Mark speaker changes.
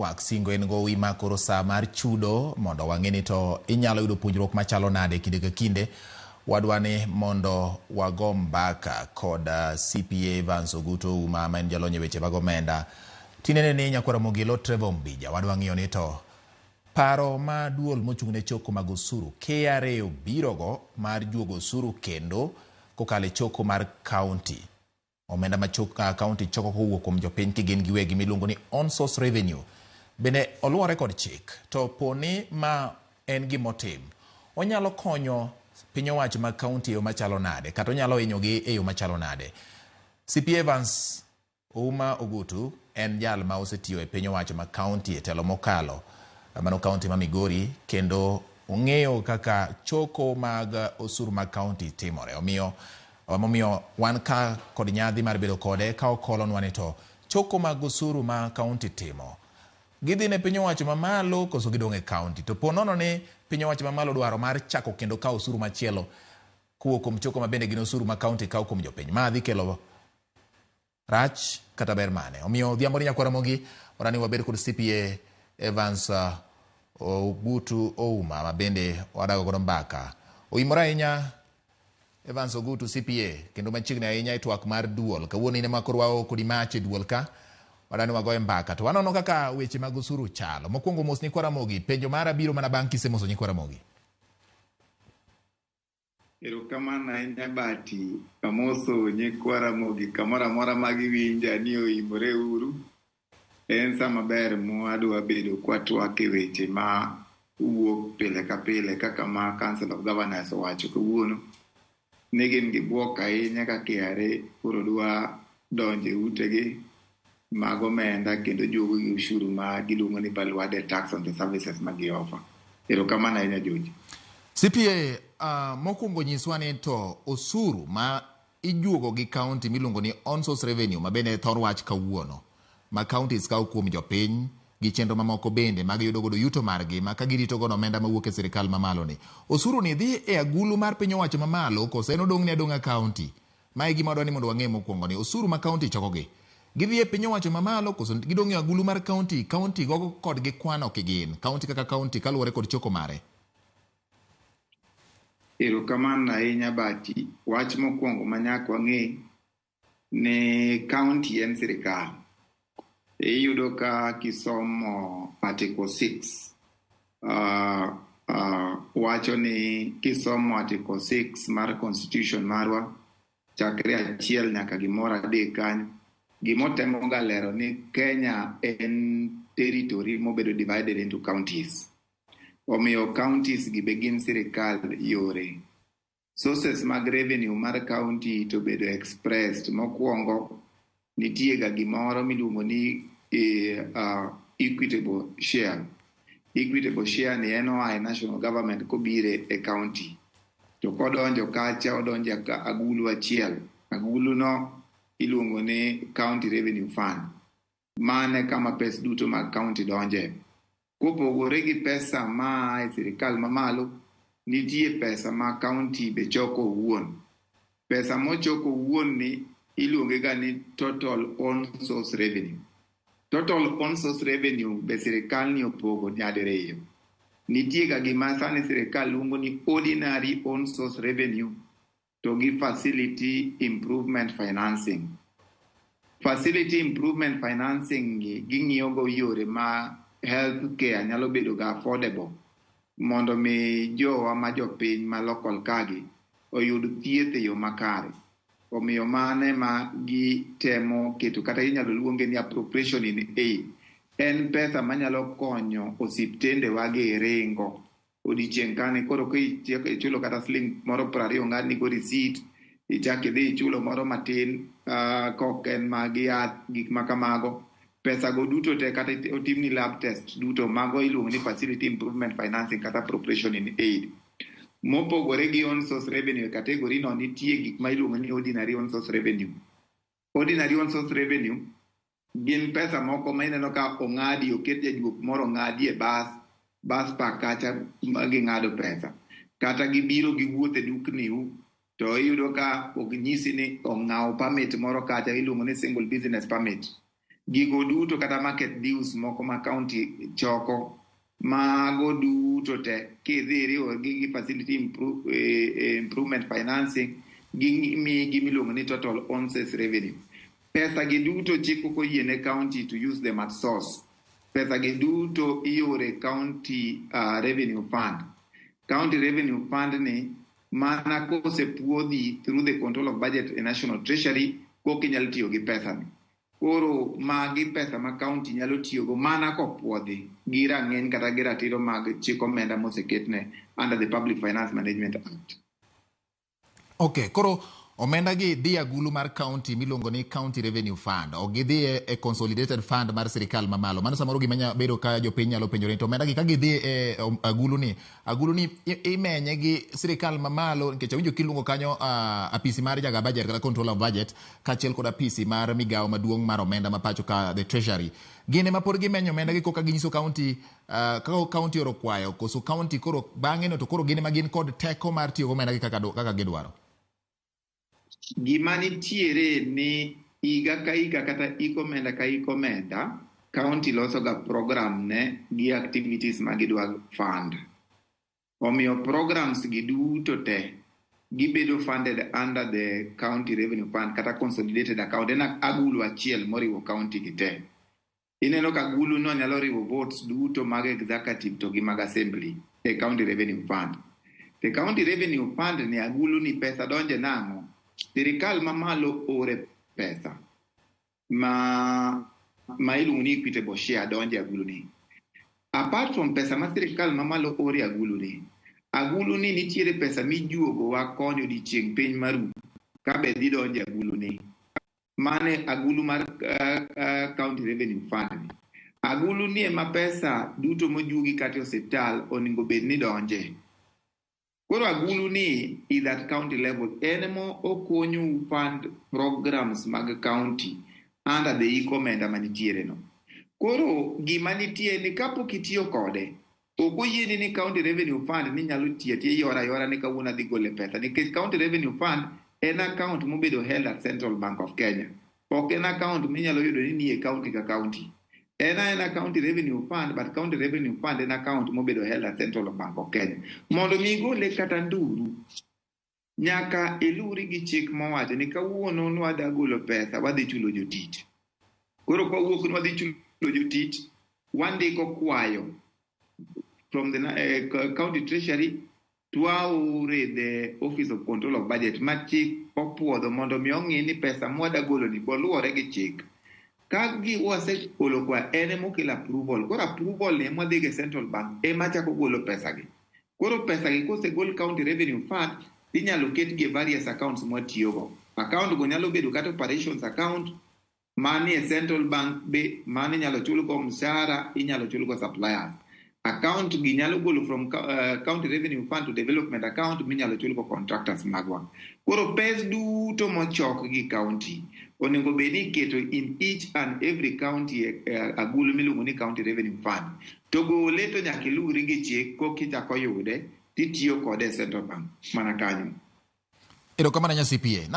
Speaker 1: wak singo en gowi ma koro sa mar chudo mondo wang'eni to inyalo yudo puonjruok machalo nade kinde ka kinde. Wadwani mondo wago mbaka kod CPA Evans Ogutu Ouma ma en jalony e weche mag omenda. Tinene ni nyakwara Mogilo Trevor Mbija wadwa ng'iyo ni to paro ma duol mochung' ne choko mag osuru KRA obirogo mar juogo osuru kendo kokalo e choko mar county. Omenda ma county choko kowuok kuom jopiny kigin giwegi miluongo ni on source revenue. Bende oluwore kod chik to poni ma en gimotim. Onyalo konyo piny owacho mag county e yo machalo nade kata onyalo hinyogi e yo machalo nade. CPA Evans Ouma Ogutu en jal ma osetiyo e piny owacho mag county e telo mokalo mano county ma Migori kendo ong'eyo kaka choko mag osuru mag county timore. Omiyo wan ka kod nyadhi mar bedo kode ka okolonwa ni to choko mag osuru ma county timo gidhi ne piny owacho mamalo koso gidong' e county. To ponono ni piny owacho mamalo dwaro mar chako kendo kawo osuru machielo kuwuok kuom choko ma bende gin osuru ma county kawo kuom jopiny. Ma dhi kelo rach kata ber mane. Omiyo odhiambo ni nyakwara Mogi orani wabed kod CPA Evans Ogutu Ouma ma bende wadago godo mbaka. Oimore ahinya Evans Ogutu CPA kendo machiegni ahinya e twak mar duol. Kawuono ine ma koro wao kodi mach e duol ka wadani wagoye mbaka to wanono kaka weche mag osuru chalo. Mokwongo mos nyakwara Mogi, penjo mara biro mana bang' kisemoso nyakwara Mogi.
Speaker 2: Erokamano ahinya Bati, amoso nyakwara Mogi kamoro amora ma giwinja ni oimore uru. En sama ber mwadwa bedo kwatwak e weche ma wuok pile ka pile kaka ma Council of Governors owacho kawuono ne gin gi buok ahinya ka KRA koro dwa donje utegi mag omenda kendo jogo gi ushuru ma giluongo ni value added tax on the services ma giofa. Erokamano ahinya Joji.
Speaker 1: CPA mokwongo nyiswa ni to osuru ma ijuogo gi county miluongo ni on source revenue ma bende thor wach kawuono ma counties kawo kuom jopiny gi chenro mamoko bende mag yudo godo yuto margi ma ka girito godo omenda mawuok e sirikal mamalo ni. Osuru ni dhi e agulu mar piny owacho mamalo koso en odong' ne adong'a county. Ma e gima wadwani mondo wang'e mokwongo ni osuru ma county chokogi gidhi e piny owacho mamalo koso gidong' e agulu mar county. County gogo kodgi kwano kigin county kaka county kaluwore kod choko mare.
Speaker 2: Erokamano ahinya Bati. Wach mokwongo ma nyaka wang'e ne county en sirikal. Iyudo ka kisomo Article 6 wacho ni kisomo Article 6 mar Constitution marwa chakre 1 nyaka gimoro 3 kanyo gimotemo ga lero ni Kenya en territory mobedo divided into counties. Omiyo counties gi begin sirikal yore. Sources mag revenue mar county to bedo expressed mokwongo nitie ga gimoro miluongo ni equitable share. Equitable share ni en oa e national government kobire e county. To kodonjo kacha odonjo agulu achiel. Agulu no iluongo ni county revenue fund. Mane kama pes duto mag county donje. Kopogore gi pesa ma e sirikal mamalo, nitie pesa ma county be choko wuon. Pesa mochoko wuon ni iluonge ga ni total on source revenue. Total on source revenue be sirikal ni opogo nyadiriyo. Nitie ga gima sani sirikal luongo ni ordinary on source revenue to gi facility improvement financing. Facility improvement financing ging'iyo go yore ma health care nyalo bedo ga affordable mondo mi jowa ma jopiny ma local kagi oyud thieth e yo makare. Omiyo mane ma gitemo keto kata inyalo luonge ni appropriation in aid. En pesa manyalo konyo osiptende wage ringo. Odiochieng' kane koro ichulo kata siling moro 20 ng'adni go receipt ichak idhi ichulo moro matin koken mag yath gik makamago. Pesa go duto te kata otimni lab test duto mago iluongo ni facility improvement financing kata appropriation in aid. Mopogore gi on source revenue category no nitie gik ma iluongo ni ordinary on source revenue. Ordinary on source revenue gin pesa moko ma ineno ka ong'adi oket jajuok moro ong'adi e bas pa kacha ging'ado pesa. Kata gibiro giwuothe dukniu to iyudo ka ok nyisi ni ong'aw permit moro kacha iluongo ni single business permit. gigo duto kata market dues moko ma county choko, mago duto te kidhi riwo gi facility improvement financing gi miluongo ni total on-sales revenue. Pesa gi duto chiko koyiene county to use them at source. Pesa gi duto iore county revenue fund. County revenue fund ni mana kosepuodhi through the control of budget and national treasury kokinyalo tiyo gi pesa ni. Koro magi pesa ma county nyalo tiyogo mana kopuodhi gi rang'eny kata gi ratiro mag chik omenda moseketne under the Public Finance Management Act.
Speaker 1: Okay, koro omenda gi dhi agulu mar county miluongo ni County Revenue Fund, o gidhi e Consolidated Fund mar sirikal mamalo. Mano samoro gima bedo ka jopiny nyalo penjore to omenda gi ka gidhi e agulu ni imenye gi sirikal mamalo, nikech awinjo kiluongo kanyo apisi mar jaga budget kata control of budget kaachiel kod apisi mar migawo maduong' mar omenda ma pacho ka the treasury. Gine ma pod gimenyo omenda gi koka ginyiso county kaka county oro kwayo, koso county koro bang'e no to koro gine ma gin kod teko mar tiyo omenda gi kaka gidwaro.
Speaker 2: Gima nitiere ni higa ka higa kata ikomenda ka ikomenda, county loso ga program ne gi activities ma gidwa fund. Omiyo programs gi duto te gibedo funded under the county revenue fund kata consolidated account. En agulu achiel moriwo county gi te. Ineno ka agulu no nyalo riwo votes duto mag executive to gi mag assembly e county revenue fund. The county revenue fund ni agulu ni pesa donje nang'o. Sirikal mamalo ore pesa ma iluongo ni equitable share donje agulu ni. Apart from pesa ma sirikal mamalo ore agulu ni nitiere pesa mijuogo wa konyo di chieng' piny maru ka be dhi donje agulu ni. Mane agulu mar county revenue fund. Agulu ni ema pesa duto mojuogi kata osiptal oningo bed ni donje. Koro agulu ni is at county level. Enemo okonyo fund programs mag county under the ikomenda manitiere no. Koro gima nitie ni kapok itiyo kode, okoyieni ni county revenue fund ni nyalo tiyo yora ni kawuono dhi gole pesa. Nikech county revenue fund en account mobedo held at Central Bank of Kenya. Ok en account minyalo yudo ni nie county ka county. En county revenue fund, but county revenue fund en account mobedo held at Central Bank of Kenya. Mondo mi gole kata nduru, nyaka iluri gi chik mowacho ni kawuono nwada golo pesa wadhi chulo jotich. Koro kwa wuok nwadhi chulo jotich, wandiko kwayo from the county treasury twaure the office of control of budget ma chik opuodho mondo mi ong'i ni pesa mwada golo ni boluwore gi chik. Kagi wase golo kwa ene mokelo approval. Koro approval ni mwadhi ge Central Bank ema chako golo pesa gi. Koro pesa gi kose gol county revenue fund inyalo ket gi various accounts mwatiyogo. Account go nyalo bedo kata operations account, mani e Central Bank be mani nyalo chul go mshahara, inyalo chul go suppliers. Account gi nyalo golo from county revenue fund to development account, minyalo chul go contractors magwa. Koro pes duto mochok gi county onego bedi keto in each and every county agulu miluongo ni county revenue fund. To gole to nyaka iluri gi chik kokichako yude titiyo kode Central Bank mana kanyo.
Speaker 1: Erokamano nya CPA.